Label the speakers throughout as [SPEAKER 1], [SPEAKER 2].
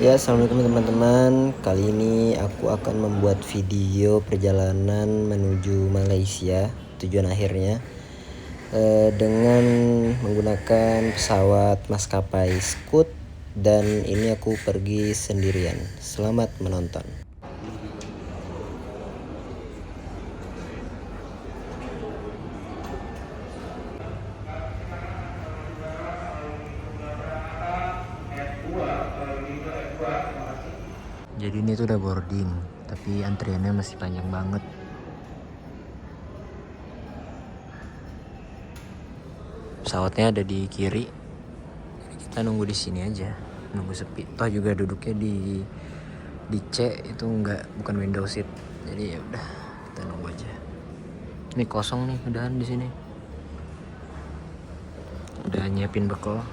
[SPEAKER 1] Ya, assalamualaikum teman-teman. Kali ini aku akan membuat video perjalanan menuju Malaysia, tujuan akhirnya, dengan menggunakan pesawat maskapai Scoot, dan ini aku pergi sendirian. Selamat menonton. Jadi ini tuh udah boarding, tapi antriannya masih panjang banget. Pesawatnya ada di kiri. Kita nunggu di sini aja, nunggu sepi. Toh juga duduknya di C itu bukan window seat. Jadi ya udah, kita nunggu aja. Ini kosong nih, udahan di sini. Udah nyiapin bekal.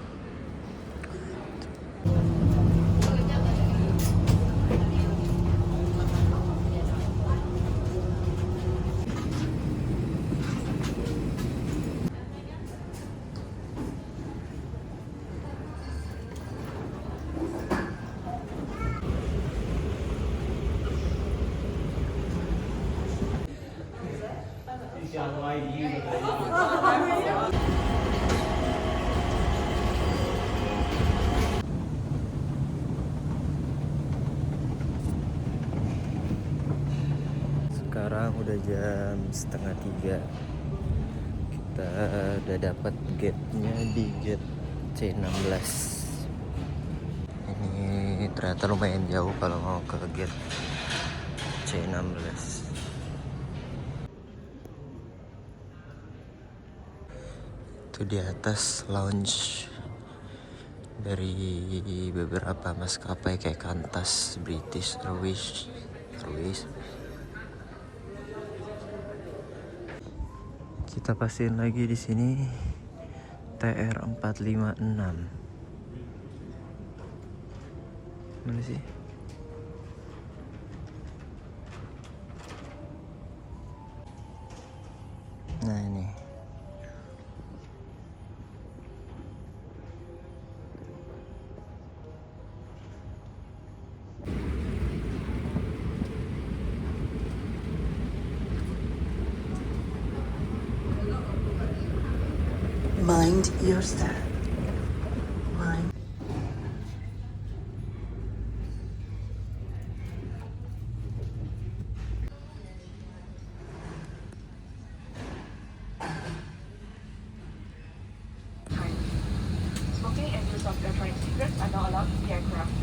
[SPEAKER 1] Sekarang udah jam 2:30. Kita udah dapat gate-nya di gate C16. Ini ternyata lumayan jauh kalau mau ke gate C16. Itu di atas lounge dari beberapa maskapai kayak Qantas, British Airways. Kita pastiin lagi di sini TR456. Mana sih? Nah ini.
[SPEAKER 2] Mind your step. Mind.
[SPEAKER 3] Smoking and use of electronic cigarettes are not allowed in the aircraft.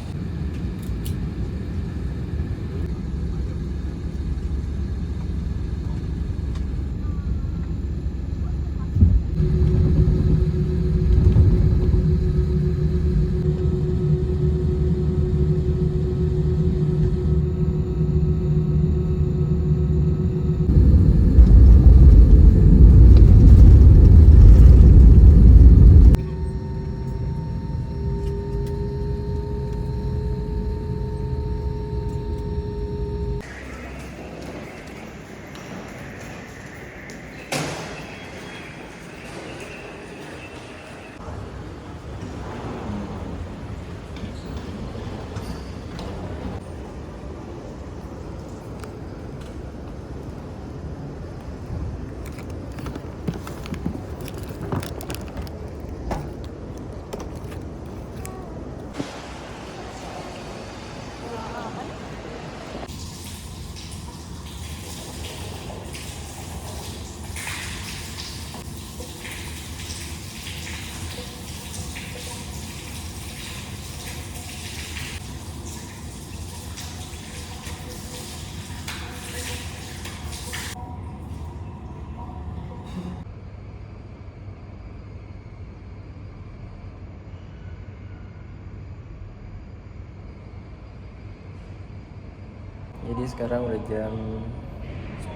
[SPEAKER 1] Jadi sekarang udah jam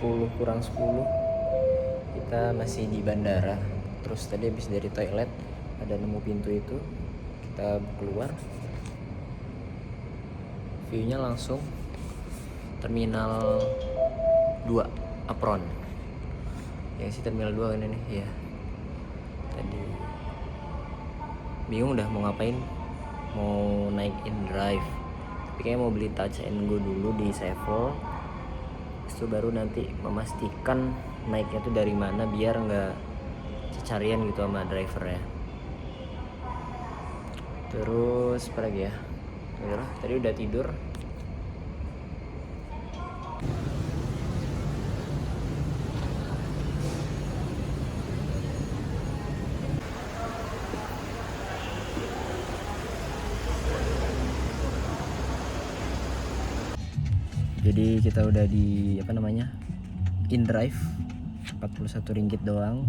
[SPEAKER 1] 10:50. Kita masih di bandara. Terus tadi habis dari toilet, ada nemu pintu itu. Kita keluar. View-nya langsung Terminal 2 Apron. Yang sih Terminal 2 kan ini ya. Tadi bingung dah mau ngapain. Mau naik InDrive Tapi kayaknya mau beli Touch and Go dulu di Sevel. Itu baru nanti memastikan naiknya tuh dari mana biar nggak cecarian gitu sama drivernya. Terus apa lagi ya? Udah, tadi udah tidur. Jadi kita udah di InDrive 41 ringgit doang.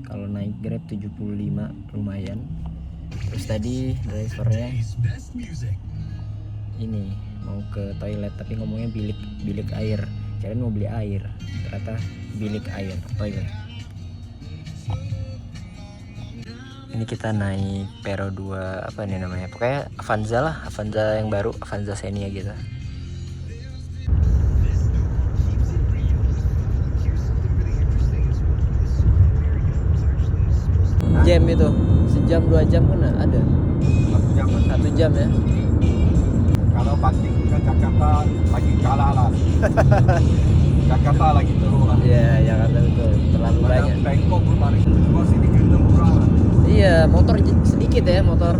[SPEAKER 1] Kalau naik Grab 75 lumayan. Terus tadi drivernya ini mau ke toilet tapi ngomongnya bilik air. Kalian mau beli air, ternyata bilik air toilet. Ini kita naik Pero 2 apa nih namanya? Pokoknya Avanza lah, Avanza yang baru, Avanza Xenia gitu. Jam itu sejam 2 jam kan ada? 1 jam ya.
[SPEAKER 4] Kalau banding dengan Jakarta lagi kalah lah. Jakarta lagi teruk lah.
[SPEAKER 1] Iya, Jakarta betul terlalu banyak.
[SPEAKER 4] Bangkok pun paling cuma sini kereta murah lah.
[SPEAKER 1] Iya, motor sedikit ya motor.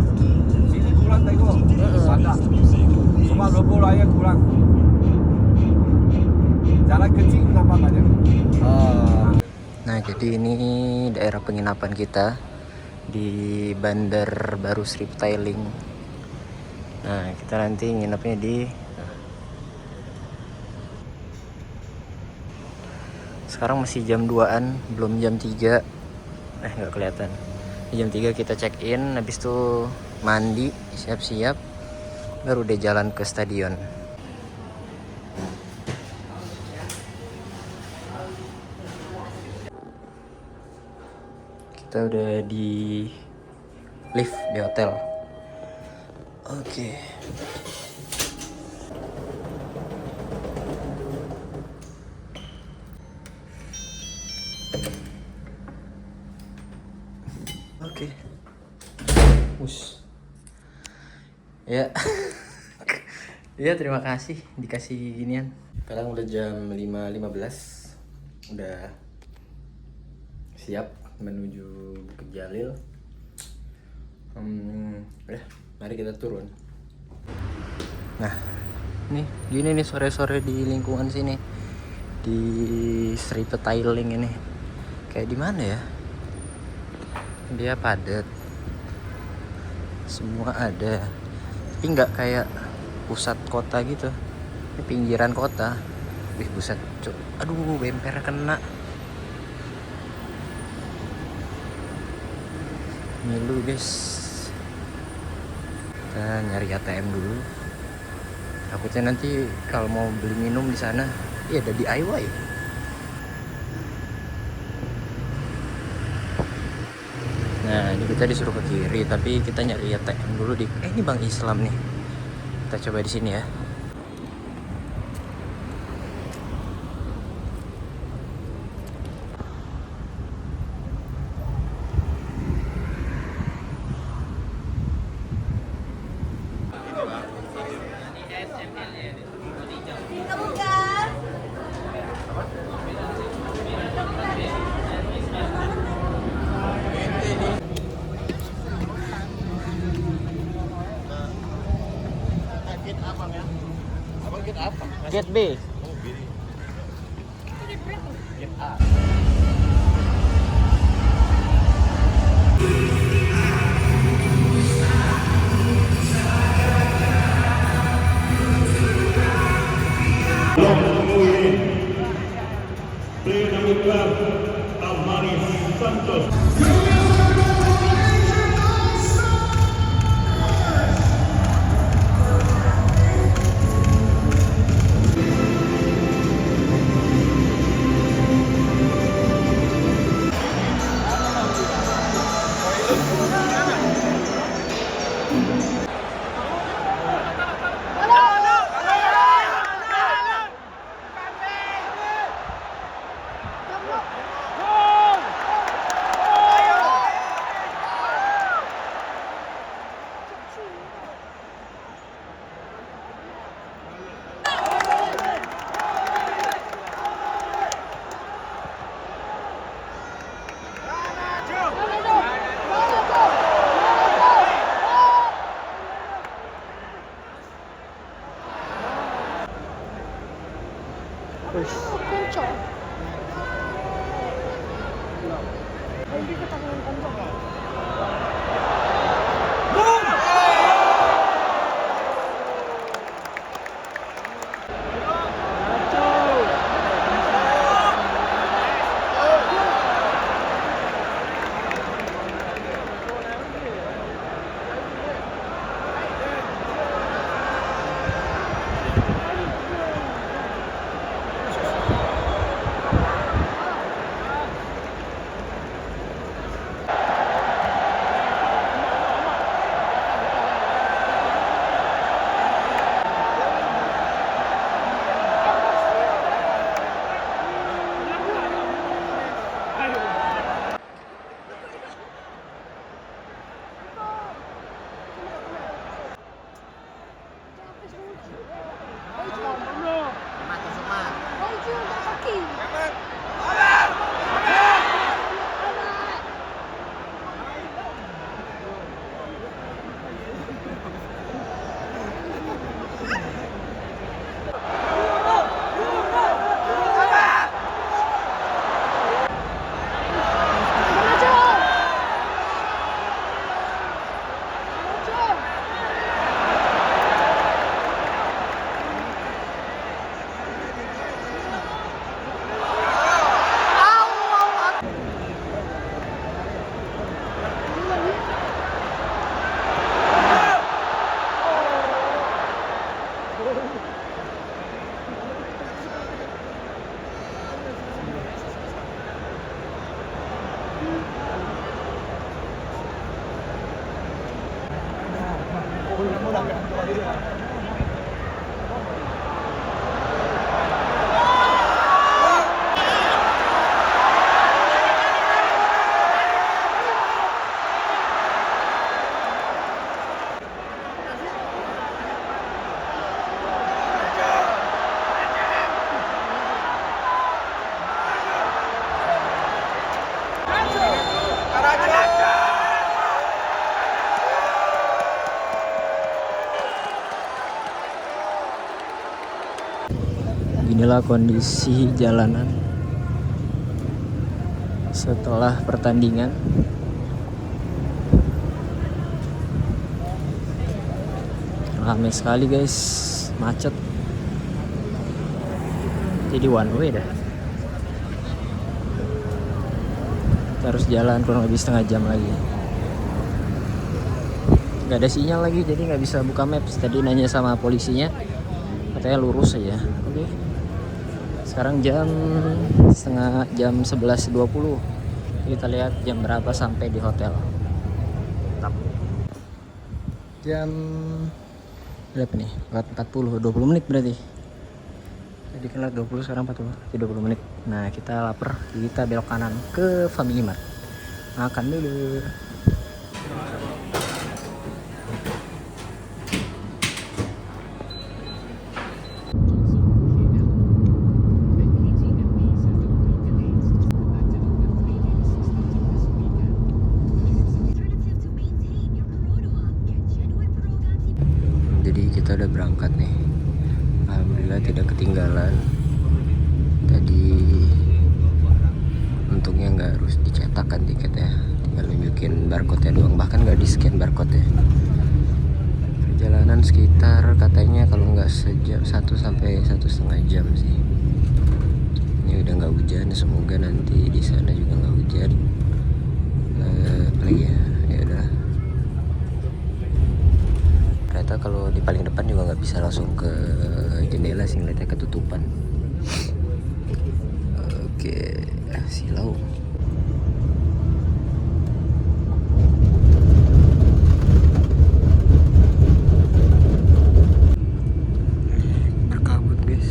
[SPEAKER 4] Sini kurang tengok. Padat. Cuma lobo raya kurang. Jalan kecil nampak banyak.
[SPEAKER 1] Oh. Nah, jadi ini daerah penginapan kita di Bandar Baru Sri Petaling. Nah, kita nanti nginepnya di sekarang masih jam 2-an, belum jam 3. Nggak kelihatan. Jam 3 kita check in, habis itu mandi, siap-siap, baru deh jalan ke stadion. Kita udah di lift di hotel. Oke. Oke. Ya. Ya, terima kasih dikasih ginian. Sekarang udah jam 5.15. Udah siap menuju Bukit Jalil. Udah, mari kita turun. Nah, nih gini nih sore-sore di lingkungan sini di Sri Petaling ini. Kayak di mana ya? Dia padat, semua ada, tapi nggak kayak pusat kota gitu. Ini pinggiran kota. Wih, buset, aduh, bemper kena. Milu guys, kita nyari ATM dulu. Takutnya nanti kalau mau beli minum di sana, iya ada DIY. Nah, ini kita disuruh ke kiri, tapi kita nyari ATM dulu di. Ini Bank Islam nih. Kita coba di sini ya. Gate B.
[SPEAKER 5] Kencang. Hindi ka tangan kencang.
[SPEAKER 1] Inilah kondisi jalanan setelah pertandingan. Ramai sekali guys, macet. Jadi one way dah. Kita harus jalan kurang lebih setengah jam lagi. Gak ada sinyal lagi, jadi nggak bisa buka maps. Tadi nanya sama polisinya, katanya lurus aja. Oke. Sekarang jam 11.20. Kita lihat jam berapa sampai di hotel. Mantap. Jam berapa nih? 40, 20 menit berarti. Jadi kan 20, sekarang 40, 30 menit. Nah, kita lapar, kita belok kanan ke Family Mart. Makan dulu. Jadi kita udah berangkat nih. Alhamdulillah tidak ketinggalan. Tadi untungnya nggak harus dicetak kan tiketnya, tinggal nunjukin barcode-nya doang, bahkan nggak di scan barcode-nya. Perjalanan sekitar katanya kalau nggak sejam 1 sampai 1,5 jam sih. Ini udah nggak hujan, semoga nanti di sana juga nggak hujan. Apalagi ya, ya udah. Ternyata kalau di paling depan juga nggak bisa langsung ke jendela sih, ngeliatnya ketutupan. Oke, silau. Berkabut guys.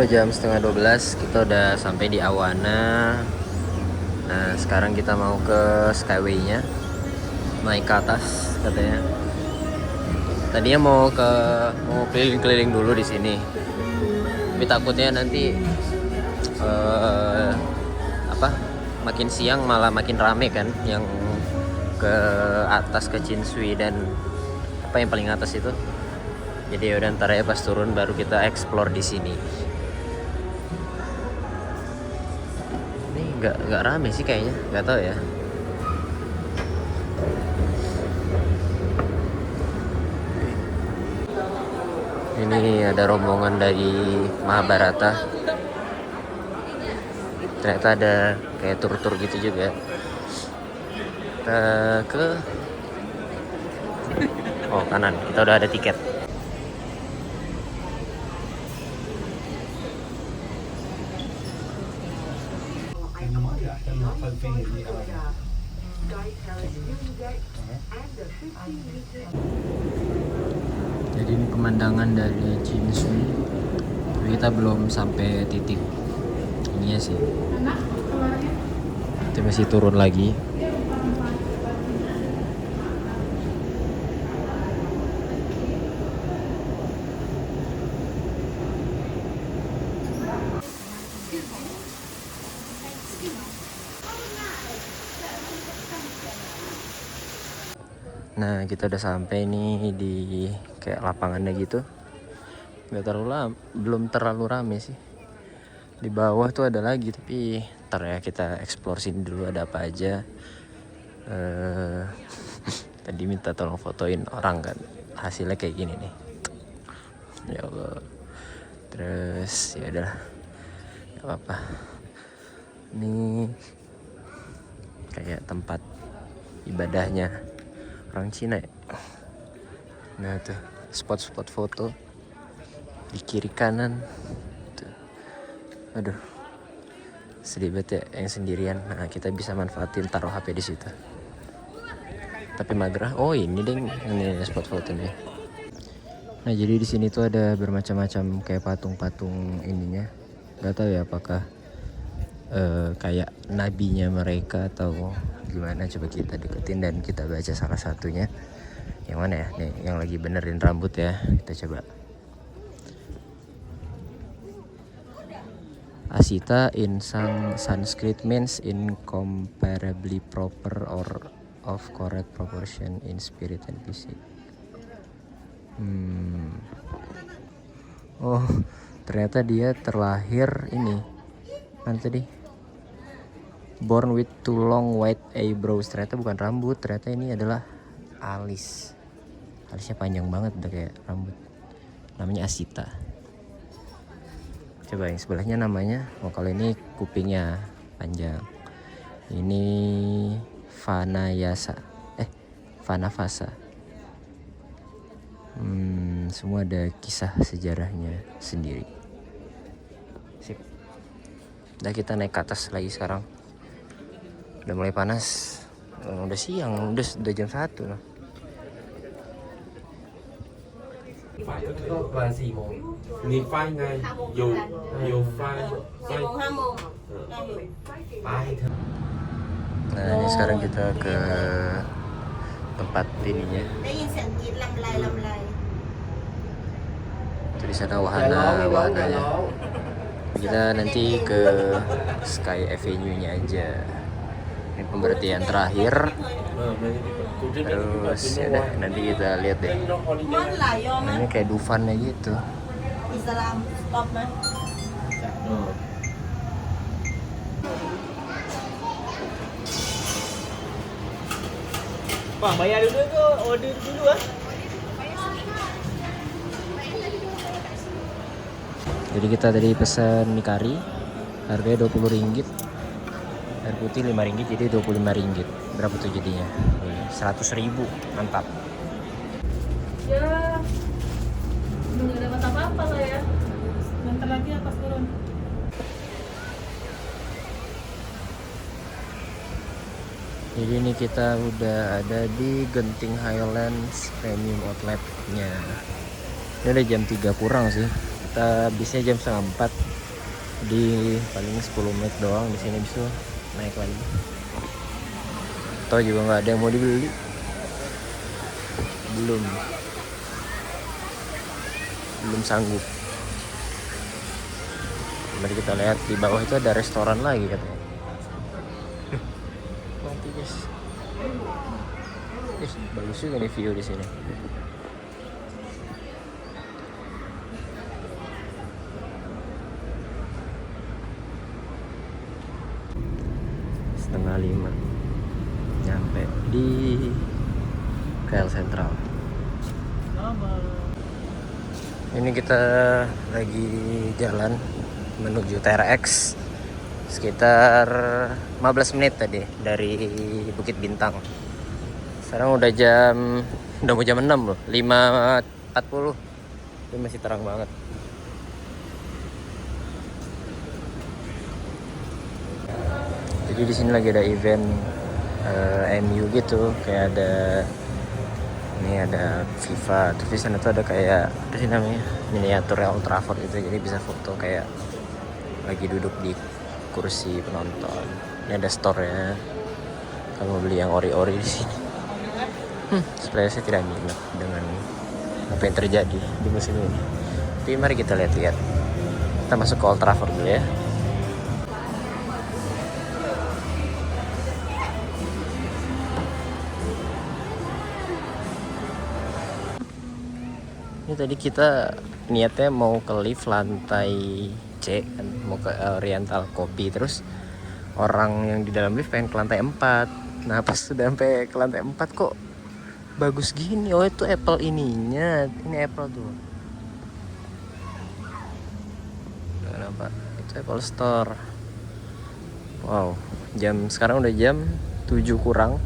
[SPEAKER 1] jam setengah 12 kita udah sampai di Awana. Nah sekarang kita mau ke Skyway-nya, naik ke atas katanya. Tadinya mau keliling-keliling dulu di sini, tapi takutnya nanti makin siang malah makin rame kan, yang ke atas ke Chinsui dan yang paling atas itu. Jadi yaudah ntar ya pas turun baru kita explore di sini. Ini nggak rame sih kayaknya, nggak tahu ya. Ini ada rombongan dari Mahabharata. Ternyata ada kayak tur-tur gitu juga. Kita ke kanan. Kita udah ada tiket. Jadi ini pemandangan dari Chinsui. Kita belum sampai titik ini ya sih. Kita masih turun lagi. Nah kita udah sampai nih di kayak lapangannya gitu. Belum terlalu rame sih. Di bawah tuh ada lagi, tapi ntar ya kita explore sini dulu ada apa aja. Tadi minta tolong fotoin orang kan, hasilnya kayak gini nih. Ya Allah. Terus ya udah, nggak apa-apa. Ini kayak tempat ibadahnya orang Cina ya. Nah tuh spot-spot foto di kiri kanan tuh. Aduh sedih banget ya yang sendirian. Nah kita bisa manfaatin taruh HP di situ. Tapi magerah. Oh ini deh, ini spot foto nih. Nah jadi di sini tuh ada bermacam-macam kayak patung-patung ininya. Gak tahu ya apakah kayak nabinya mereka atau gimana. Coba kita deketin dan kita baca salah satunya. Yang mana ya? Nih yang lagi benerin rambut ya. Kita coba. Asita in Sanskrit means incomparably proper or of correct proportion in spirit and physique. Oh ternyata dia terlahir ini nanti tadi born with two long white eyebrows. Ternyata bukan rambut, ternyata ini adalah alis. Alisnya panjang banget udah kayak rambut. Namanya Asita. Coba yang sebelahnya namanya, kalau ini kupingnya panjang. Ini Vanavasa. Semua ada kisah sejarahnya sendiri. Sip. Udah kita naik ke atas lagi sekarang. Udah mulai panas. Udah siang, udah jam 1 loh. Nah ini sekarang kita ke tempat ininya. Itu di sana wahananya. Kita nanti ke Sky Avenue-nya aja. Ini pemberhentian terakhir. Terus ya udah nanti kita lihat deh. Ini kayak Dufannya gitu.
[SPEAKER 2] Islam stop man.
[SPEAKER 5] Bang, bayar dulu ke order dulu ah.
[SPEAKER 1] Jadi kita tadi pesan mie kari, harganya Rp20. Air putih Rp5, jadi Rp25. Berapa tuh jadinya? 100.000, mantap.
[SPEAKER 5] Ya, nggak dapat apa-apa lah ya. Bentar lagi atas turun.
[SPEAKER 1] Jadi ini kita udah ada di Genting Highlands Premium Outlet-nya. Ini udah jam 3 kurang sih. Kita habisnya jam 3:30. Di paling 10 menit doang di sini bisa naik lagi. Toh juga nggak ada yang mau dibeli. Belum sanggup. Mari kita lihat di bawah itu ada restoran lagi katanya. Nanti guys. Bagus juga nih view di sini. Setengah 5 nyampe di KL Sentral. Ini kita lagi jalan menuju TRX sekitar 15 menit tadi dari Bukit Bintang. Sekarang udah mau jam 6 loh, 5.40. Ini masih terang banget. Jadi di sini lagi ada event MU gitu, kayak ada FIFA. Terus di sana tuh ada kayak apa sih namanya, miniatur Old Trafford gitu. Jadi bisa foto kayak lagi duduk di kursi penonton. Ini ada store-nya. Kalau mau beli yang ori-ori di sini. Sebenarnya saya tidak minat dengan apa yang terjadi di musim ini. Tapi mari kita lihat-lihat. Kita masuk ke Old Trafford dulu ya. Ini tadi kita niatnya mau ke lift lantai C kan, mau ke Oriental Kopi. Terus orang yang di dalam lift pengen ke lantai 4. Nah pas sudah sampai ke lantai 4 kok bagus gini. Oh itu Apple ininya. Ini Apple tuh. Kenapa? Itu Apple Store. Wow, sekarang udah jam 7 kurang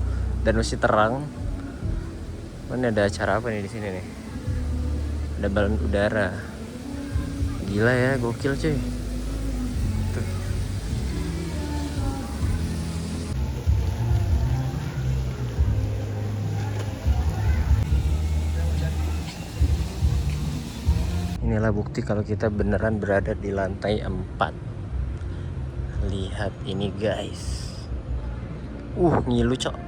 [SPEAKER 1] dan masih terang. Ini ada acara apa nih di sini nih? Ada balon udara. Gila ya, gokil cuy. Tuh. Inilah bukti kalau kita beneran berada di lantai 4. Lihat ini guys. Ngilu cok.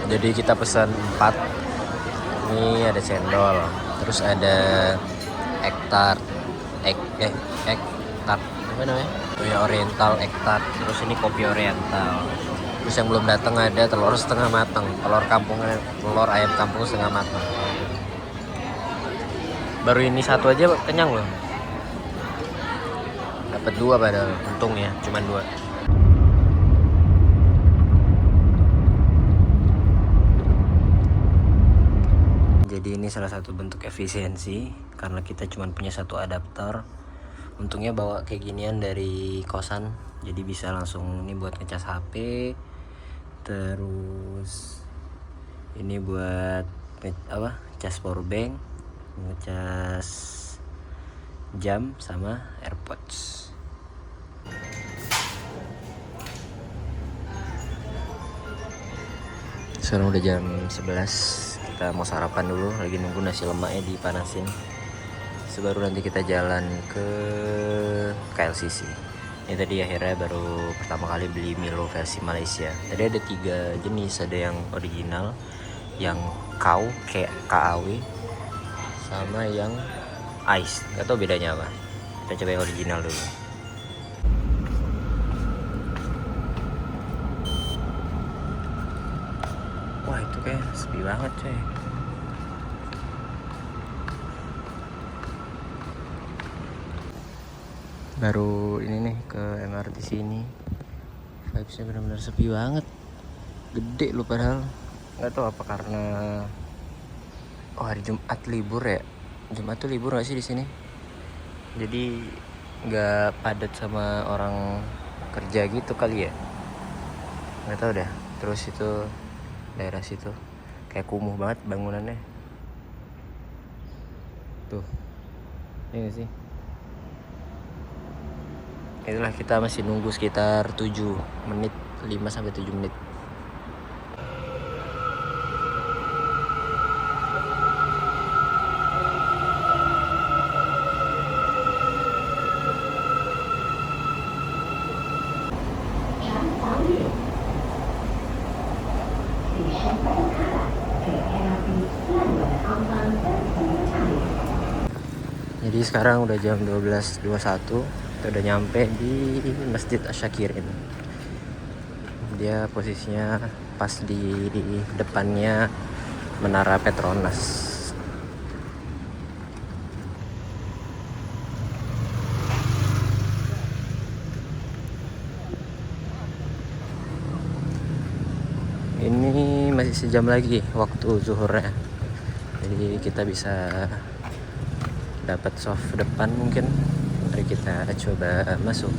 [SPEAKER 1] Jadi kita pesan 4. Ini ada cendol, terus ada egg tart, apa namanya? Oriental egg tart. Terus ini kopi oriental. Terus yang belum datang ada telur setengah matang, telur ayam kampung setengah matang. Baru ini satu aja kenyang loh. Dapat 2 padahal, untungnya cuma 2. Jadi ini salah satu bentuk efisiensi karena kita cuma punya 1 adaptor. Untungnya bawa kayak ginian dari kosan, jadi bisa langsung ini buat ngecas HP. Terus ini buat cas powerbank, ngecas jam sama AirPods. Sekarang udah jam 11. Kita mau sarapan dulu, lagi nunggu nasi lemaknya dipanasin. Baru nanti kita jalan ke KLCC. Ini tadi akhirnya baru pertama kali beli Milo versi Malaysia. Tadi ada 3 jenis, ada yang original, yang kayak KAW, sama yang ice. Gak tau bedanya apa. Kita coba yang original dulu. Wah itu kayak sepi banget coy. Baru ini nih ke MRT sini, vibesnya benar-benar sepi banget. Gede lu padahal. Nggak tahu apa karena hari Jumat libur ya. Jumat tuh libur nggak sih di sini? Jadi nggak padat sama orang kerja gitu kali ya. Nggak tahu dah. Terus itu daerah situ kayak kumuh banget bangunannya. Tuh, ini nggak sih? Itulah, kita masih nunggu sekitar 7 menit, 5-7 menit. Jadi sekarang udah jam 12.21, kita udah nyampe di Masjid Asy-Syakirin. Dia posisinya pas di depannya Menara Petronas. Ini masih sejam lagi waktu zuhurnya, jadi kita bisa dapat soft depan mungkin. Mari kita coba masuk.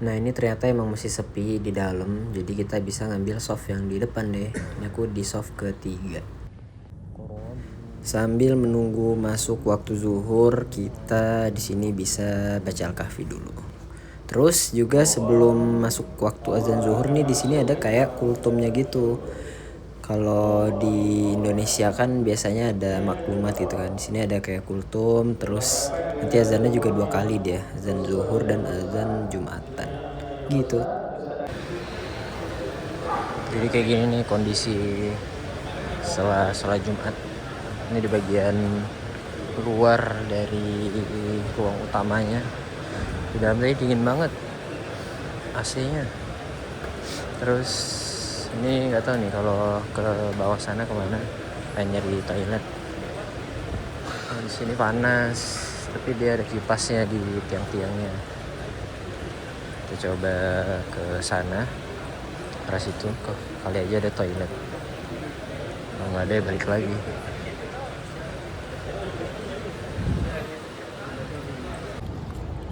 [SPEAKER 1] Nah, ini ternyata emang masih sepi di dalam, jadi kita bisa ngambil soft yang di depan deh. Ini aku di soft ketiga. Sambil menunggu masuk waktu zuhur, kita di sini bisa baca Al-Kahfi dulu. Terus juga sebelum masuk waktu azan zuhur nih, di sini ada kayak kultumnya gitu. Kalau di Indonesia kan biasanya ada maklumat gitu kan. Di sini ada kayak kultum, terus nanti azannya juga 2 kali dia, azan zuhur dan azan Jumatan. Gitu. Jadi kayak gini nih kondisi setelah sholat Jumat. Ini di bagian luar dari ruang utamanya. Di dalam tadi dingin banget AC-nya. Terus ini nggak tahu nih kalau ke bawah sana kemana, pengen nyari toilet. Nah, di sini panas, tapi dia ada kipasnya di tiang-tiangnya. Kita coba ke sana, arah situ, kali aja ada toilet. Kalau nggak ada ya balik lagi.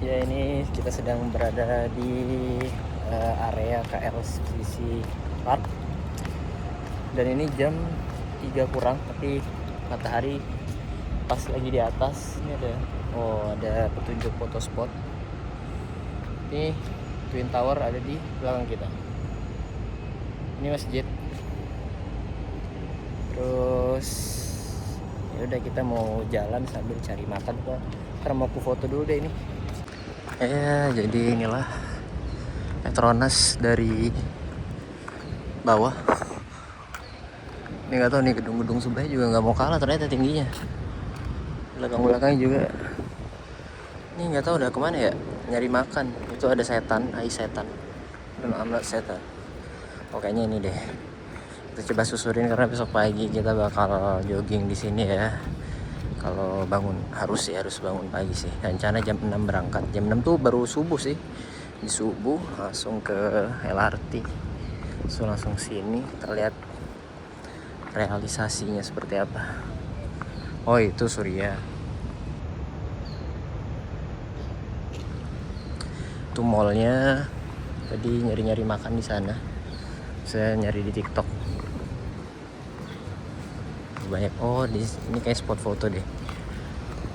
[SPEAKER 1] Ya, ini kita sedang berada di area KLCC Park. Dan ini jam 3 kurang, tapi matahari pas lagi di atas. Ini ada petunjuk foto spot. Ini Twin Tower ada di belakang kita. Ini masjid. Terus ya udah, kita mau jalan sambil cari makan kok. Ntar mau aku foto dulu deh ini. Ya, jadi inilah Petronas dari bawah. Ini nggak tahu nih, gedung-gedung sebelah juga nggak mau kalah ternyata tingginya. Belakang-belakangnya juga. Ini nggak tahu udah kemana ya, nyari makan. Itu ada setan, setan dan amlat setan. Pokoknya ini deh, kita coba susurin karena besok pagi kita bakal jogging di sini ya. Kalau bangun harus bangun pagi sih. Rencana jam 6 berangkat. Jam 6 tuh baru subuh sih. Di subuh langsung ke LRT. So, langsung sini kita lihat realisasinya seperti apa. Oh, itu Surya. Itu mallnya. Tadi nyari-nyari makan di sana. Saya nyari di TikTok. Banyak. Oh, ini kayak spot foto deh.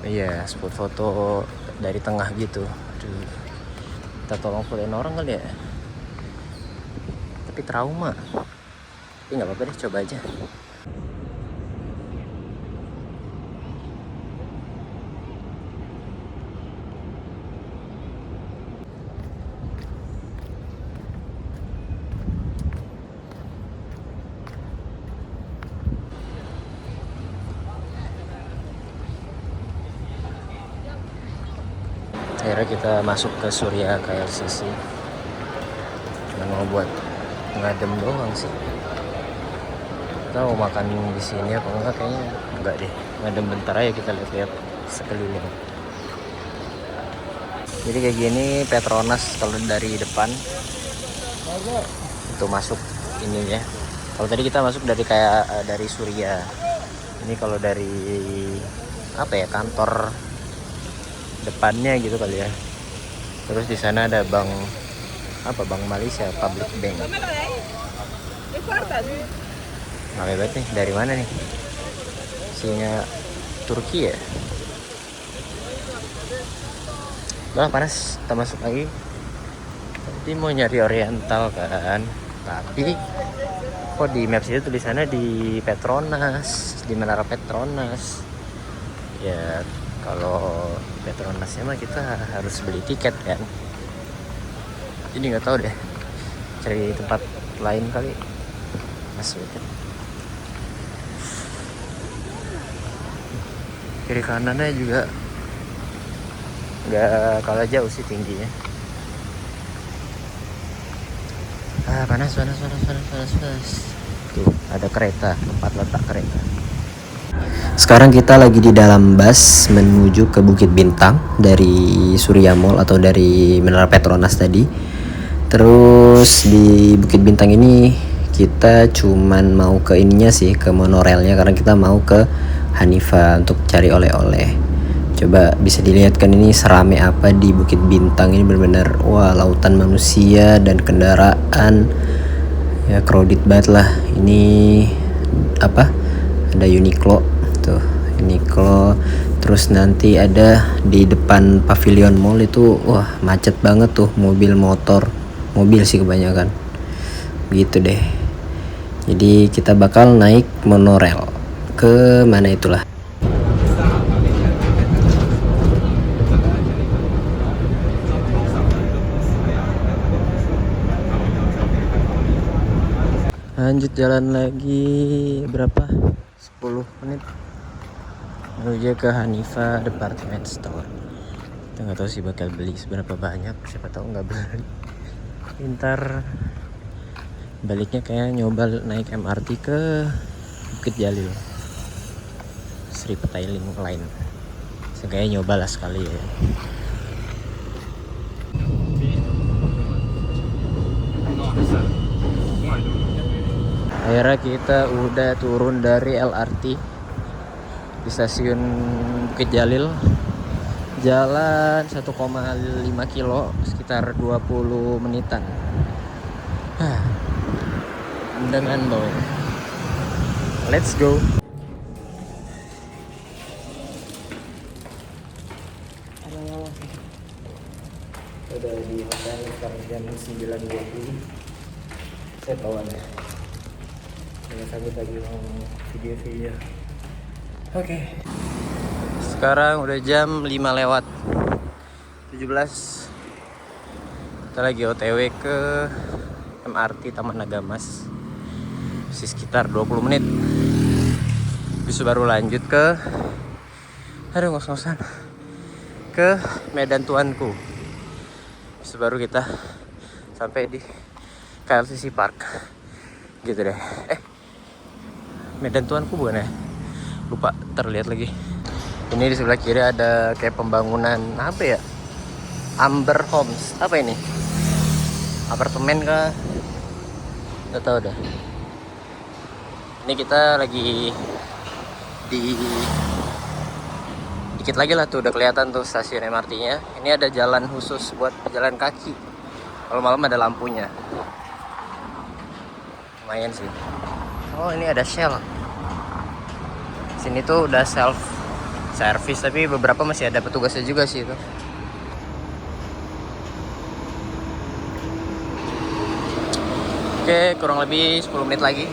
[SPEAKER 1] Iya, spot foto dari tengah gitu. Aduh, kita tolong fotoin orang kali ya. Tapi trauma. Tapi nggak apa-apa deh, coba aja. Akhirnya kita masuk ke Surya KLCC. Cuma mau buat ngadem doang sih. Kita mau makan di sini apa enggak, kayaknya enggak deh. Ngadem bentar aja, kita lihat-lihat sekeliling. Jadi kayak gini Petronas kalau dari depan. Itu masuk ininya. Kalau tadi kita masuk dari kayak dari Surya. Ini kalau dari apa ya, kantor depannya gitu kali ya. Terus di sana ada Bank Malaysia, Public Bank. Nah, hebat nih, dari mana nih? Singa Turki ya? Udah panas, kita masuk lagi. Tadi mau nyari Oriental kan, tapi kok di maps itu tulisannya di Petronas, di Menara Petronas. Ya kalau Petronasnya mah kita harus beli tiket kan. Jadi nggak tahu deh, cari tempat lain kali. Masuk. Kiri kanannya juga nggak kalah jauh sih tingginya. Panas. Tuh ada kereta, tempat letak kereta. Sekarang kita lagi di dalam bus menuju ke Bukit Bintang dari Surya Mall atau dari Menara Petronas tadi. Terus di Bukit Bintang ini kita cuman mau ke ininya sih, ke monorelnya, karena kita mau ke Hanifa untuk cari oleh-oleh. Coba bisa dilihat kan ini serame apa di Bukit Bintang ini, benar-benar wah, lautan manusia dan kendaraan. Ya crowded banget lah. Ini apa? Ada Uniqlo tuh, Uniqlo. Terus nanti ada di depan Pavilion Mall itu wah macet banget tuh, mobil motor. Mobil sih kebanyakan. Gitu deh. Jadi kita bakal naik monorel ke mana itulah. Lanjut jalan lagi berapa? 10 menit menuju ke Hanifa Department Store. Kita nggak tahu sih bakal beli seberapa banyak, siapa tahu nggak beli. Ntar baliknya kayak nyoba naik MRT ke Bukit Jalil, Sri Petailing Line. Kayaknya nyoba lah sekali ya. Akhirnya kita udah turun dari LRT di stasiun Bukit Jalil. Jalan 1,5 kilo, sekitar 20 menitan. Dengan boy. Let's go. Udah di hotel sekarang jam 9.20. Saya bawa deh. Nggak sanggup lagi mau video-video. Oke. Sekarang udah jam 5 lewat 17. Kita lagi OTW ke MRT Taman Nagamas. Masih sekitar 20 menit. Bisa baru lanjut ke ngos-ngosan ke Medan Tuanku. Bisa baru kita sampai di KLCC Park. Gitu deh. Medan Tuanku bukan ya? Lupa, terlihat lagi. Ini di sebelah kiri ada kayak pembangunan apa ya? Amber Homes. Apa ini? Apartemen kah? Nggak tahu dah. Ini kita lagi di dikit lagi lah tuh udah kelihatan tuh stasiun MRT-nya. Ini ada jalan khusus buat pejalan kaki. Kalau malam ada lampunya. Lumayan sih. Oh, ini ada Shell. Sini tuh udah self service, tapi beberapa masih ada petugasnya juga sih itu. Oke, kurang lebih 10 menit lagi.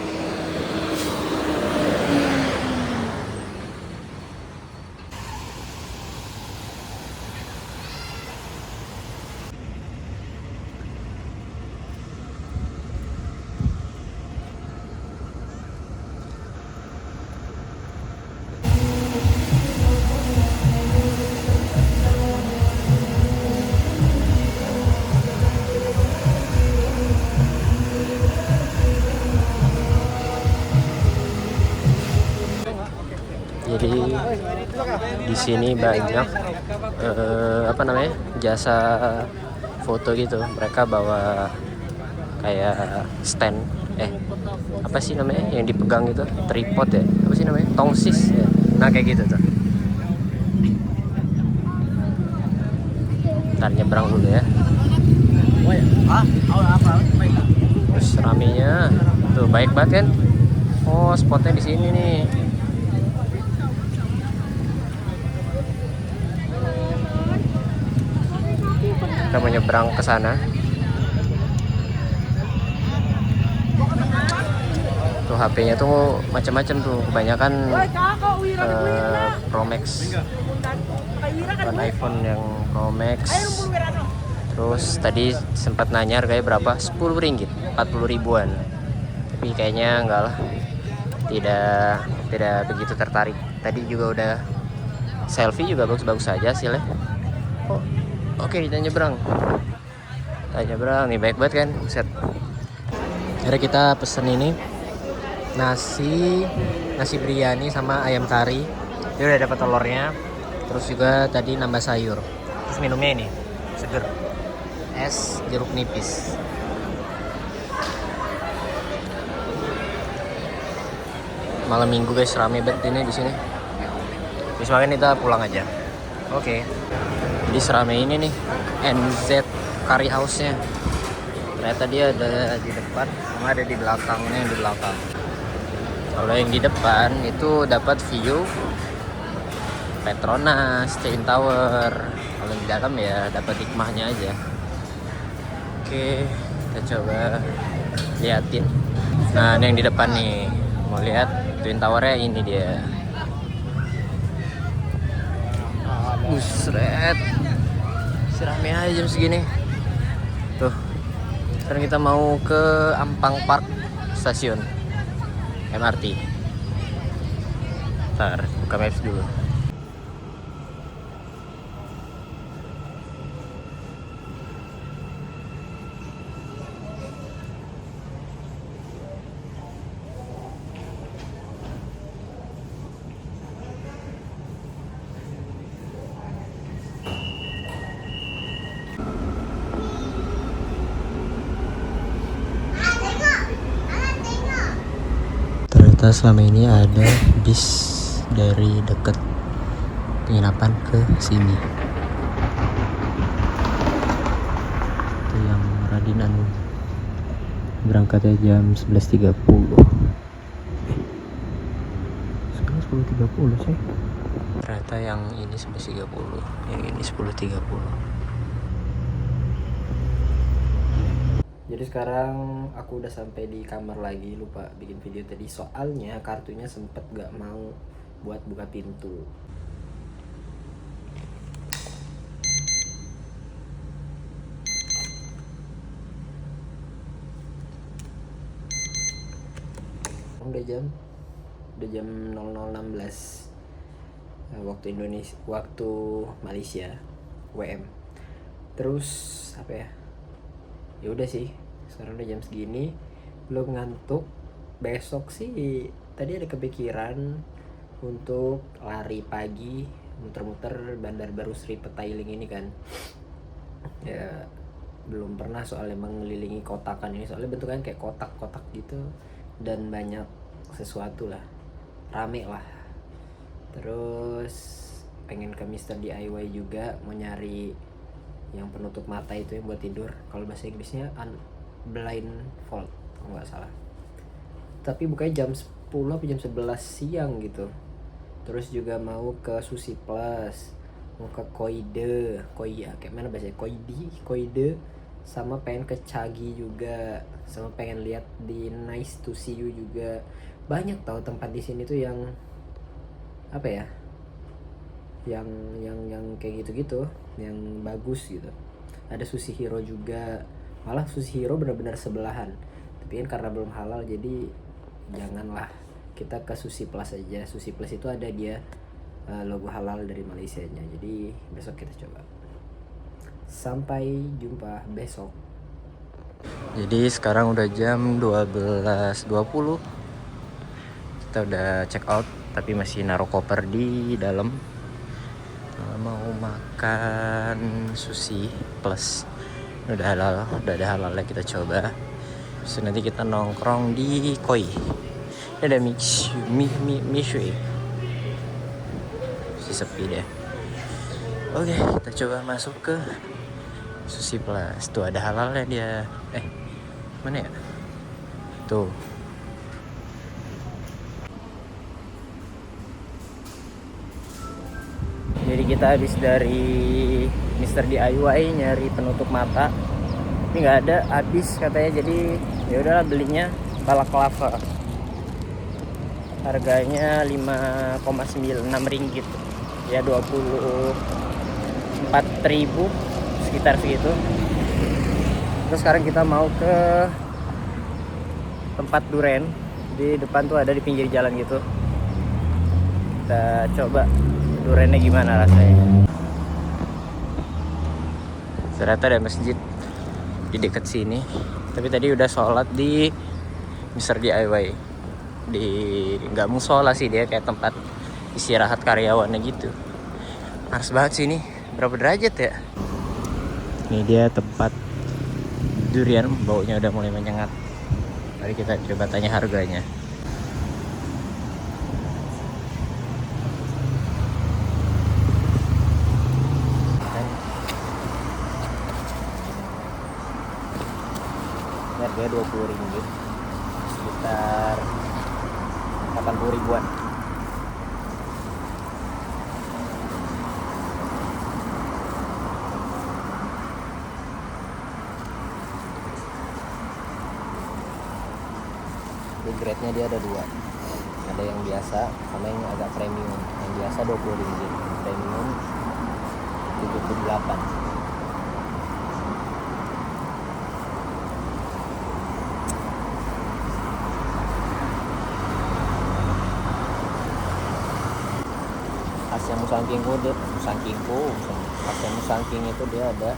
[SPEAKER 1] Jadi di sini banyak apa namanya, jasa foto gitu. Mereka bawa kayak stand, apa sih namanya yang dipegang gitu, tripod ya, apa sih namanya, tongsis ya. Nah kayak gitu tuh. Ntar nyebrang dulu ya. Terus ramenya tuh baik banget kan. Oh, spotnya di sini nih. Kita mau nyebrang ke sana. Tuh HP-nya tuh macam-macam tuh, kebanyakan Pro Max, bukan iPhone yang Pro Max. Terus tadi sempat nanya harganya berapa, 10 ringgit, 40 ribuan. Tapi kayaknya enggak lah, tidak begitu tertarik. Tadi juga udah selfie juga bagus-bagus saja hasilnya. Oh, oke, kita nyebrang. Nih, baik banget kan, buset. Akhirnya kita pesen ini nasi biryani sama ayam kari. Dia udah dapat telurnya. Terus juga tadi nambah sayur. Terus minumnya ini seger, es jeruk nipis. Malam minggu guys, rame banget ini di sini. Terus makanya kita pulang aja. Oke. Jadi serame ini nih NZ Curry House-nya. Ternyata dia ada di depan sama ada di belakangnya, yang di belakang. Kalau yang di depan itu dapat view Petronas, Twin Tower. Kalau di dalam ya dapat hikmahnya aja. Oke, kita coba liatin. Nah, ini yang di depan nih. Mau lihat Twin Tower-nya, ini dia. Busret. Serame aja jam segini. Tuh. Sekarang kita mau ke Ampang Park stasiun MRT. Ntar buka maps dulu. Ternyata selama ini ada bis dari dekat penginapan ke sini. Itu yang Radin Anu. Berangkatnya jam 11.30. Sekarang 10.30 sih. Ternyata yang ini 11.30, yang ini 10.30. Jadi sekarang aku udah sampai di kamar lagi, lupa bikin video tadi soalnya kartunya sempet gak mau buat buka pintu. Udah jam 00.16 waktu Indonesia, waktu Malaysia WM. Terus apa ya? Ya udah sih, sekarang udah jam segini, belum ngantuk. Besok sih tadi ada kepikiran untuk lari pagi, muter-muter Bandar Baru Sri Petailing ini kan. Ya belum pernah soalnya mengelilingi kotakan ini, soalnya bentuknya kayak kotak-kotak gitu dan banyak sesuatu lah, rame lah. Terus pengen ke Mr. DIY juga, mau nyari yang penutup mata itu yang buat tidur. Kalau bahasa Inggrisnya blindfold kalau nggak salah. Tapi bukanya jam 10 atau jam 11 siang gitu. Terus juga mau ke Sushi Plus, mau ke Koide, kayak mana bahasa Koide, sama pengen ke Cagi juga, sama pengen lihat di Nice to See You juga. Banyak tahu tempat di sini tuh yang apa ya? Yang kayak gitu-gitu, yang bagus gitu. Ada Sushi Hero juga, malah Sushi Hero benar-benar sebelahan. Tapi kan karena belum halal jadi janganlah, kita ke Sushi Plus aja. Sushi Plus itu ada dia logo halal dari Malaysia nya. Jadi besok kita coba. Sampai jumpa besok. Jadi sekarang udah jam 12.20. Kita udah check out tapi masih naruh koper di dalam. Mau makan Sushi Plus. Udah ada halalnya, kita coba. Terus nanti kita nongkrong di Koi. Ini ada Mishui. Si sepi deh. Oke, kita coba masuk ke Sushi Plus. Tuh ada halalnya dia. Mana ya? Tuh. Jadi kita habis dari Mr. DIY nyari penutup mata, ini nggak ada, habis katanya. Jadi ya udahlah belinya balaclava. Harganya 5,96 ringgit. Ya 24.000 sekitar segitu. Terus sekarang kita mau ke tempat duren. Di depan tuh ada di pinggir jalan gitu. Kita coba durennya gimana rasanya. Ternyata ada masjid di dekat sini. Tapi tadi udah sholat di Mr. DIY. Nggak musola sih, dia kayak tempat istirahat karyawannya gitu. Panas banget sih ini. Berapa derajat ya? Ini dia tempat durian, baunya udah mulai menyengat. Mari kita coba tanya harganya. Harganya 20 ringgit, sekitar 80 ribuan. Grade-nya dia ada dua, ada yang biasa sama yang agak premium. Yang biasa 20 ringgit, premium 78. Khasnya musangking itu dia ada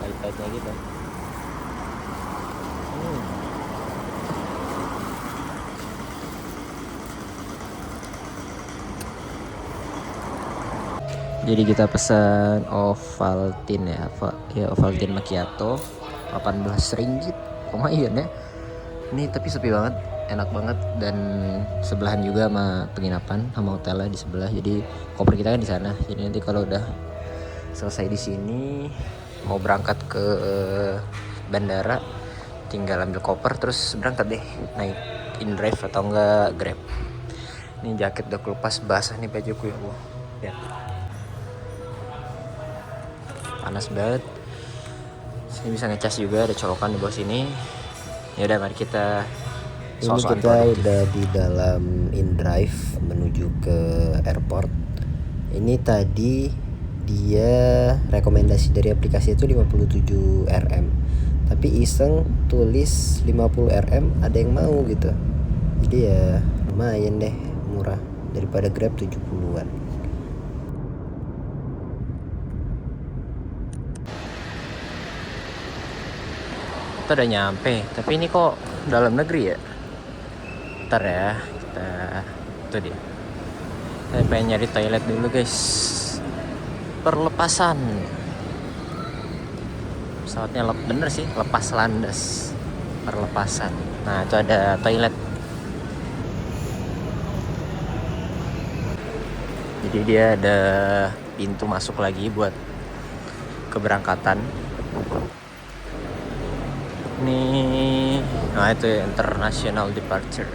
[SPEAKER 1] pahit-pahitnya gitu. Jadi kita pesan Ovaltine ya, Ovaltine macchiato 18 ringgit. Lumayan ya. Ini tapi sepi banget, enak banget, dan sebelahan juga sama penginapan, sama hotelnya di sebelah. Jadi koper kita kan di sana. Jadi nanti kalau udah selesai di sini mau berangkat ke bandara, tinggal ambil koper terus berangkat deh, naik InDrive atau enggak Grab. Ini jaket udah kelepas, basah nih bajuku ya Allah. Lihat. Panas banget. Sini bisa ngecas juga, ada colokan di bawah sini. Ya udah, mari kita. Ini kita udah di dalam InDrive menuju ke airport. Ini tadi dia rekomendasi dari aplikasi itu 57 Rm. Tapi iseng tulis 50 Rm, ada yang mau gitu. Jadi ya lumayan deh, murah daripada Grab 70-an. Kita udah nyampe, tapi ini kok dalam negeri ya? Ntar ya, itu dia. Saya pengen nyari toilet dulu guys. Perlepasan. Pesawatnya bener sih, lepas landas. Perlepasan. Nah itu ada toilet. Jadi dia ada pintu masuk lagi buat keberangkatan. Nih, nah itu ya, international departure.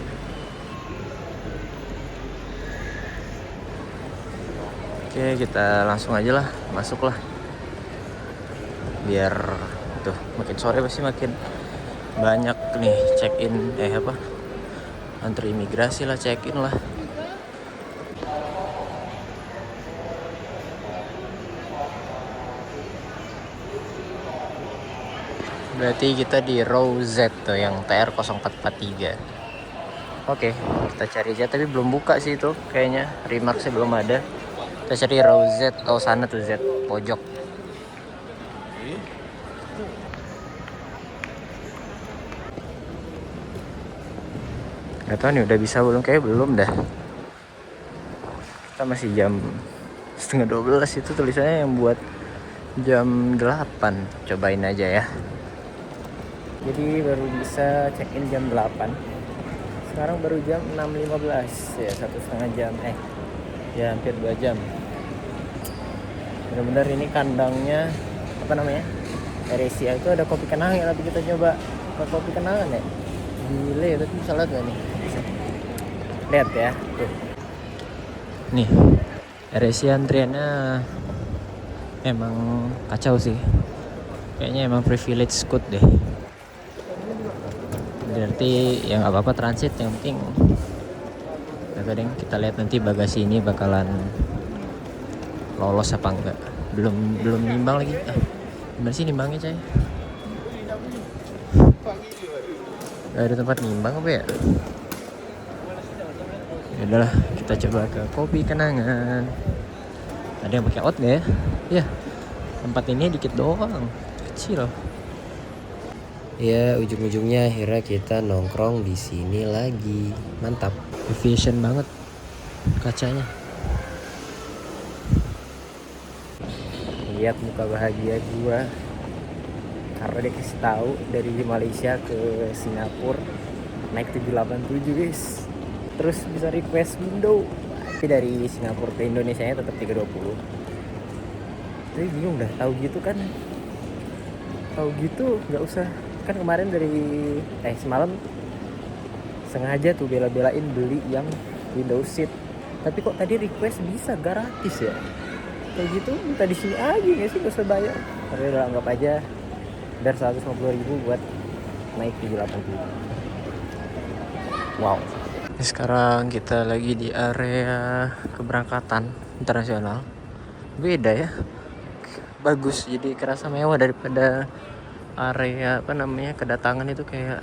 [SPEAKER 1] Oke, kita langsung aja lah, masuk lah. Biar tuh makin sore pasti makin banyak nih check-in, antri imigrasi lah, check-in lah. Berarti kita di row Z tuh, yang TR0443. Oke, kita cari aja, tapi belum buka sih itu kayaknya, remarksnya belum ada. Kita cari row Z, oh sana tuh Z, pojok. Gak tau nih udah bisa belum, kayak belum dah. Kita masih jam 11:30 itu tulisannya, yang buat jam 8. Cobain aja ya. Jadi baru bisa check-in jam 8. Sekarang baru jam 6.15 ya, 1,5 jam. Ya hampir 2 jam. Bener-bener ini kandangnya AirAsia itu ada kopi kenangan ya, tapi kita coba kopi kenangan ya. Gile, tapi bisa lihat gak nih? Bisa. Lihat ya, tuh. Nih, AirAsia antriannya emang kacau sih. Kayaknya emang privilege scoot deh. Berarti yang apa-apa transit, yang penting kadang kita lihat nanti bagasi ini bakalan lolos apa enggak. Belum nimbang lagi. Gimana sih nimbangnya, Cay? Gak ada tempat nimbang apa ya? Ya udahlah, kita coba ke Kopi Kenangan. Ada yang pakai out nggak ya? Ya, tempat ini dikit doang, kecil. Ya, ujung-ujungnya akhirnya kita nongkrong di sini lagi. Mantap, efisien banget kacanya. Lihat muka bahagia gua karena dia kasih tahu dari Malaysia ke Singapura naik 787 guys. Terus bisa request window. Tapi dari Singapura ke Indonesia nya tetap 320. Tapi bingung dah, tahu gitu kan. Tahu gitu nggak usah. Kan kemarin dari semalam sengaja tuh bela-belain beli yang window seat. Tapi kok tadi request bisa gratis ya? Kayak gitu minta di sini aja nggak sih, nggak usah bayar. Tapi udah anggap aja biar 150.000 buat naik 787. Wow. Sekarang kita lagi di area keberangkatan internasional. Beda ya, bagus, jadi kerasa mewah daripada area kedatangan itu kayak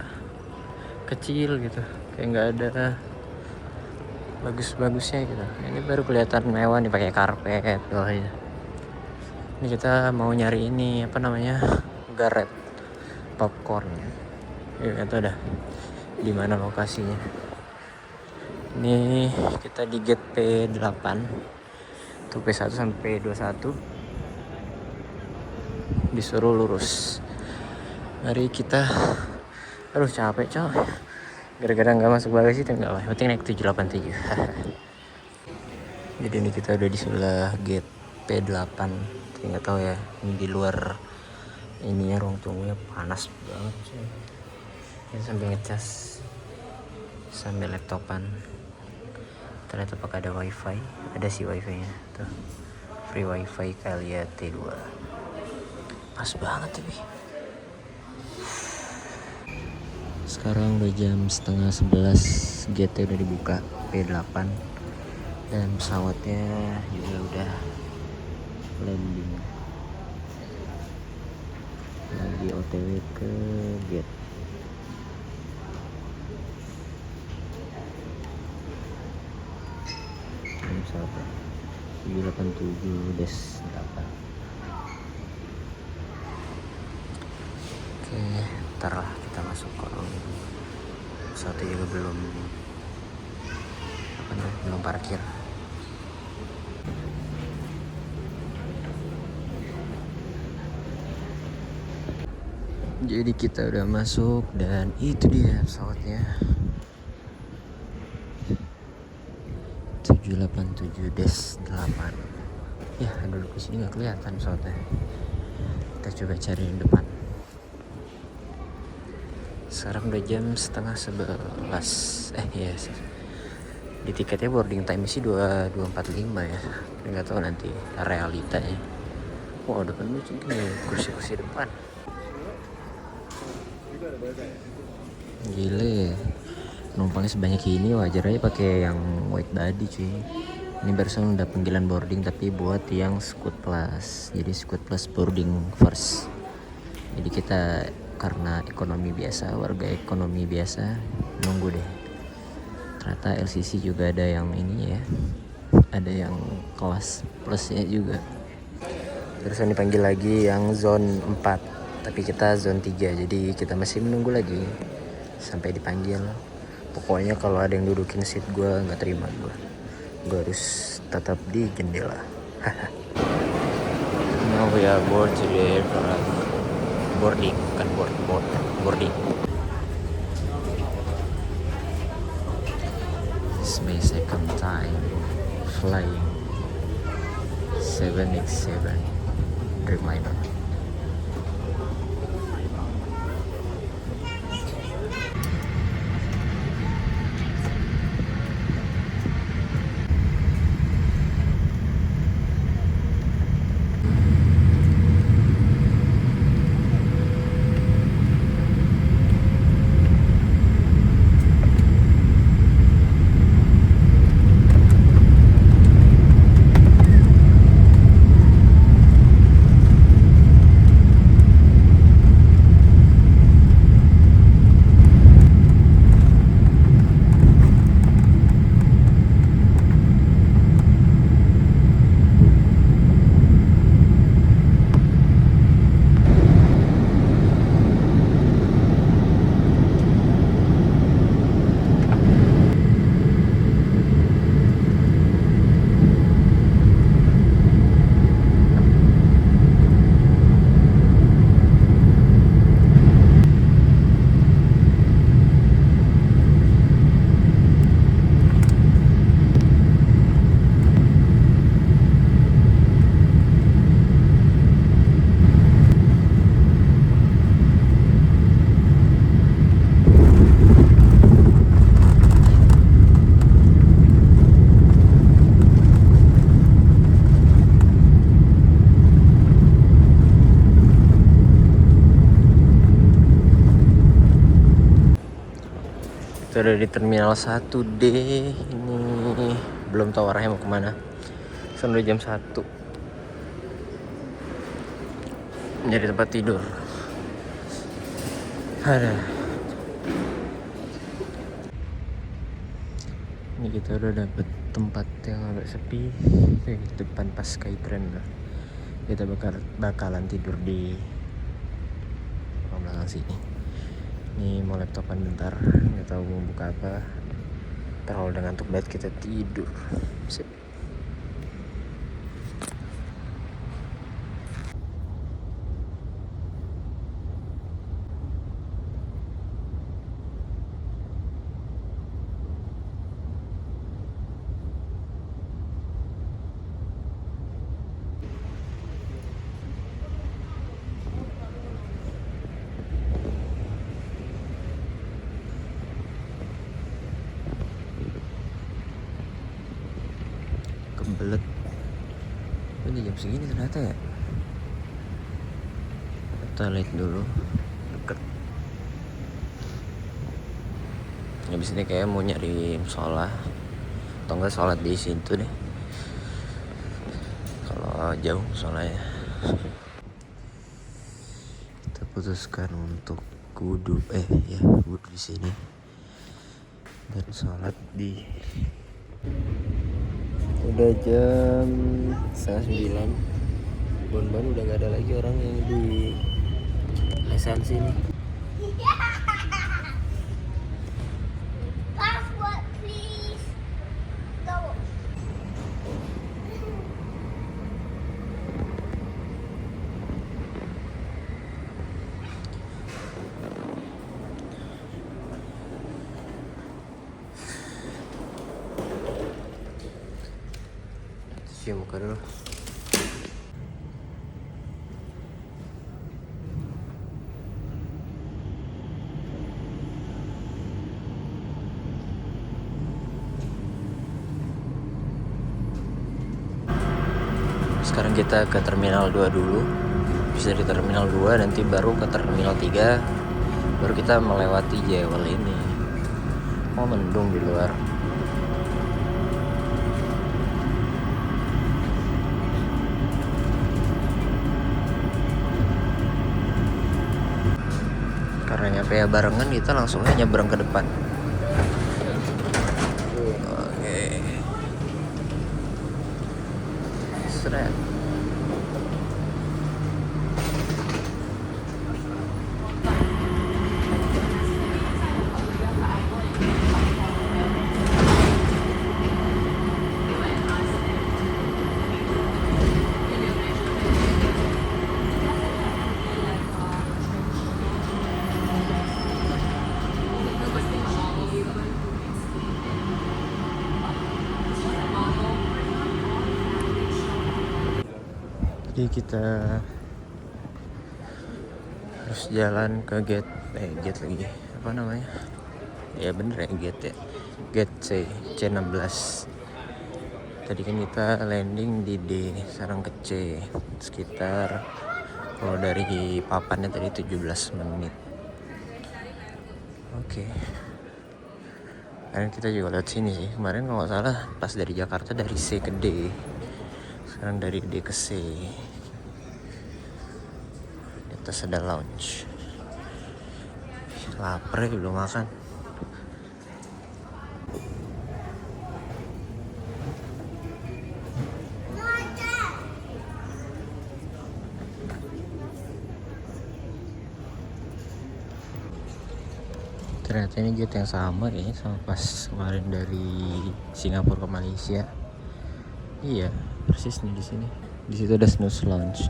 [SPEAKER 1] kecil gitu, kayak nggak ada bagus-bagusnya gitu. Ini baru kelihatan mewah nih, pakai karpet. Oh iya. Ini kita mau nyari ini garet popcorn. Ya itu dah di mana lokasinya. Ini kita di gate P8 tuh, P1 sampai P21 disuruh lurus. Mari kita, aduh capek coy, gara-gara nggak masuk bagasi itu nggak apa, penting naik 787. Jadi ini kita udah di sebelah gate P8. Nggak tahu ya, ini di luar ininya ruang tunggunya panas banget coy. Kita sambil ngecas sambil laptopan. Ternyata pakai ada wifi, ada sih wifi nya tuh, free wifi Kalia T2. Pas banget tapi. Sekarang udah jam 10:30, gate udah dibuka P8 dan pesawatnya juga udah landing. Lagi OTW ke gate. Ini pesawatnya 787-8. Oke, ntar lah kita masuk kolong. Pesawatnya juga belum parkir. Jadi kita udah masuk dan itu dia pesawatnya, 787-8. Ya, duduk di sini nggak kelihatan pesawatnya. Kita coba cari yang depan. Sekarang udah jam 10:30. Yes. Di tiketnya boarding time sih 22:45 ya. Nggak tahu nanti realitanya. Wah, depan lucu gini, kursi-kursi depan. Gile, numpangnya sebanyak ini wajar aja pakai yang white body cuy. Ini barusan udah panggilan boarding tapi buat yang Scoot Plus. Jadi Scoot Plus boarding first. Jadi kita karena ekonomi biasa, warga ekonomi biasa, nunggu deh. Ternyata LCC juga ada yang ini ya, ada yang kelas plusnya juga. Terusan dipanggil lagi yang zone 4, tapi kita zone 3, jadi kita masih menunggu lagi sampai dipanggil. Pokoknya kalau ada yang dudukin seat gue nggak terima, gue harus tetap di jendela. Now we are board to the aircraft. Boarding, bukan boarding. This is my second time flying 787 Dreamliner. udah di Terminal 1D. Ini belum tahu arahnya mau kemana. Sekarang udah jam 1. Nyari tempat tidur. Ada. Ini kita udah dapet tempat yang agak sepi di depan pas Skytrain. Kita bakalan tidur di belakang sini. Ini mau laptopan bentar, nggak tahu mau buka apa. Terlalu udah ngantuk banget, kita tidur. Sip. Kebelet. Ini jam segini ternyata ya. Kita lihat dulu. Deket. Habis ini kayak mau nyari musola atau enggak sholat di situ deh. Kalau jauh musolanya. Kita putuskan untuk wudhu wudhu di sini dan sholat di. Udah jam 8:30. Bon-bon udah gak ada lagi orang yang di lesan sini.
[SPEAKER 2] Password, please. Go.
[SPEAKER 1] Cuci muka dulu. Sekarang kita ke Terminal 2 dulu. Bisa di Terminal 2 nanti baru ke Terminal 3. Baru kita melewati Jewel ini. Oh, mendung di luar. Karena nyampe ya barengan, kita langsung aja nyebrang ke depan. Oke. Seret. Jadi kita harus jalan ke gate lagi, apa namanya? Ya bener ya, gate C16. Tadi kan kita landing di D, sekarang ke C. Sekitar kalau dari papannya tadi 17 menit. Oke. Kemarin kita juga lihat sini sih. Kemarin kalau nggak salah pas dari Jakarta dari C ke D. Sekarang dari D ke C. Di atas ada lounge. Lapar ya, belum makan. Ternyata ini gate yang sama kayaknya sama pas kemarin dari Singapura ke Malaysia. Iya, persis nih di sini. Di situ ada snooze lounge.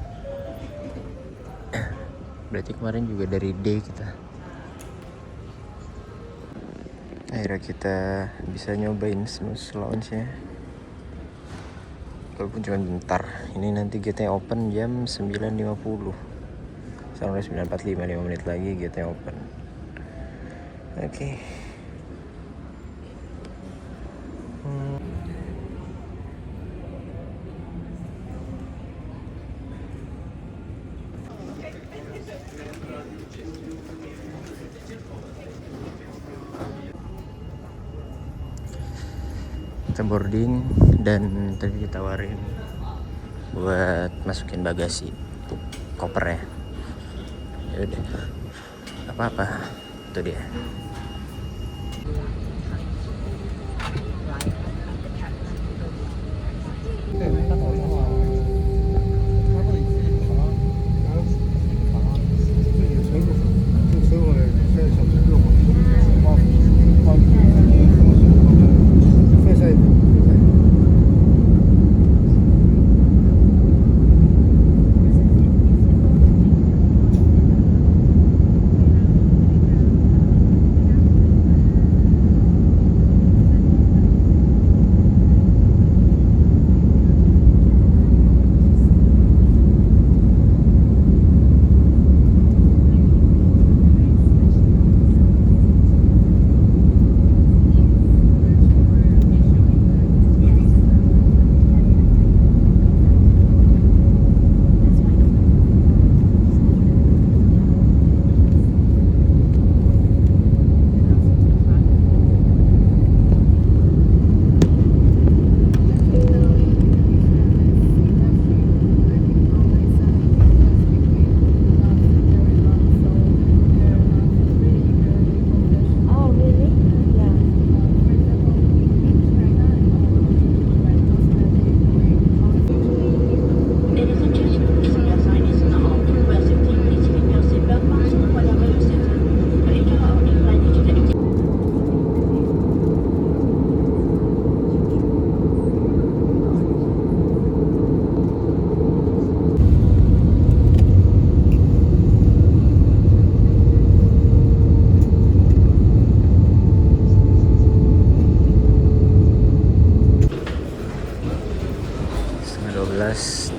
[SPEAKER 1] Berarti kemarin juga dari D kita. Akhirnya kita bisa nyobain snooze lounge-nya. Walaupun cuma bentar. Ini nanti gate-nya open jam 9.50. Sekarang udah 9.45, 5 menit lagi gate-nya open. Oke. Kita boarding dan tadi ditawarin buat masukin bagasi kopernya. Ya udah, apa-apa, itu dia.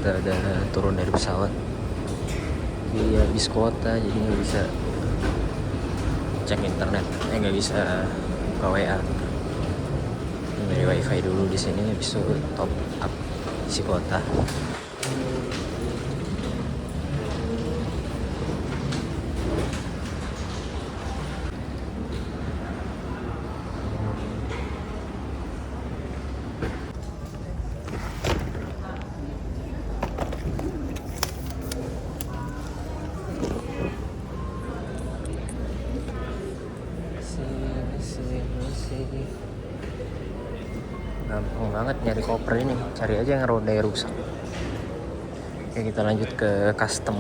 [SPEAKER 1] Kita udah turun dari pesawat di habis kuota, jadi nggak bisa cek internet, nggak bisa buka WA. Dari wifi dulu di sini, habis itu top up isi kuota. Gampang banget nyari koper ini, cari aja yang rodanya rusak. Oke, kita lanjut ke custom.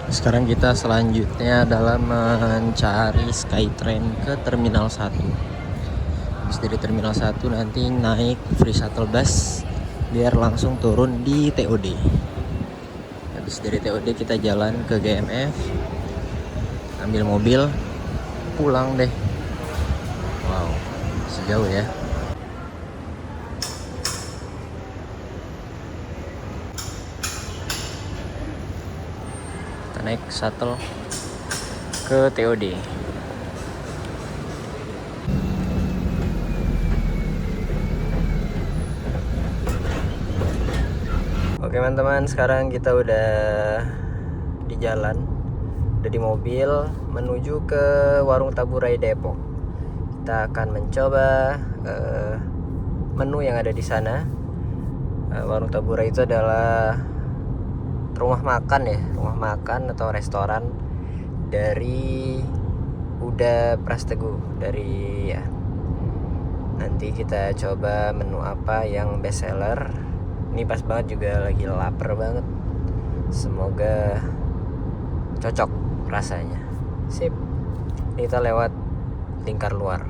[SPEAKER 1] Sekarang kita selanjutnya adalah mencari Skytrain ke Terminal 1. Habis dari Terminal 1 nanti naik free shuttle bus biar langsung turun di TOD. Habis dari TOD kita jalan ke GMF, ambil mobil, pulang deh. Wow, sejauh ya. Kita naik shuttle ke TOD. Oke teman-teman, sekarang kita udah di jalan, udah di mobil menuju ke Warung Taburai Depok. Kita akan mencoba menu yang ada di sana. Warung Taburai itu adalah rumah makan atau restoran dari Uda Prasteguh, dari ya. Nanti kita coba menu apa yang best seller. Ini pas banget juga, lagi lapar banget. Semoga cocok rasanya. Sip. Ini kita lewat Lingkar Luar.